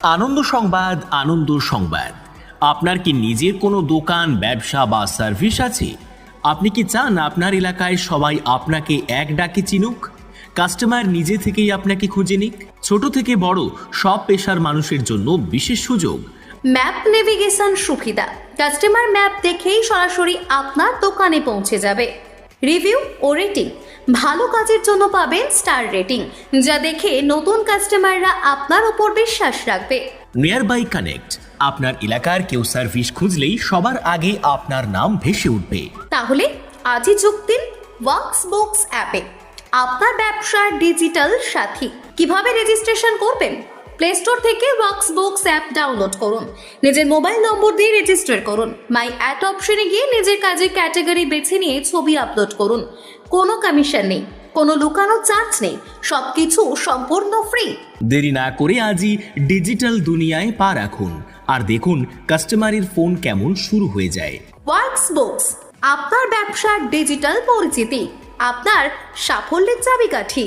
আনন্দ সংবাদ, আনন্দ সংবাদ। আপনার কি নিজের কোনো দোকান, ব্যবসা বা সার্ভিস আছে? আপনি কি চান আপনার এলাকায় সবাই আপনাকে এক ডাকে চিনুক? কাস্টমার নিজে থেকেই আপনাকে খুঁজে নিক? ছোট থেকে বড় সব পেশার মানুষের জন্য বিশেষ সুযোগ। ম্যাপ নেভিগেশন সুবিধা। কাস্টমার ম্যাপ দেখেই সরাসরি আপনার দোকানে পৌঁছে যাবে। রিভিউ ও রেটিং। ভালো কাজের জন্য পাবেন স্টার রেটিং, যা দেখে নতুন কাস্টমাররা আপনার উপর বিশ্বাস রাখবে। Nearby connect. আপনার এলাকার কেউ সার্ভিস খুঁজলেই সবার আগে আপনার নাম ভেসে উঠবে। তাহলে আজই যোগ দিন ওয়ার্কসবুকস অ্যাপে, আপনার ব্যবসার ডিজিটাল সাথী। কিভাবে রেজিস্ট্রেশন করবেন? প্লে স্টোর থেকে ওয়ার্কসবুকস অ্যাপ ডাউনলোড করুন, নিজের মোবাইল নম্বর দিয়ে রেজিস্টার করুন। মাই অ্যাড অপশনে গিয়ে নিজের কাজের ক্যাটাগরি বেছে নিয়ে ছবি আপলোড করুন। কোনো কমিশন নেই, কোনো লুকানো চার্জ নেই, সবকিছু সম্পূর্ণ ফ্রি। দেরি না করে আজই ডিজিটাল দুনিয়ায় পা রাখুন আর দেখুন কাস্টমারের ফোন কেমন শুরু হয়ে যায়। ওয়ার্কসবুকস, আপনার ব্যবসার ডিজিটাল পরিচিতি, আপনার সাফল্যের চাবিকাঠি।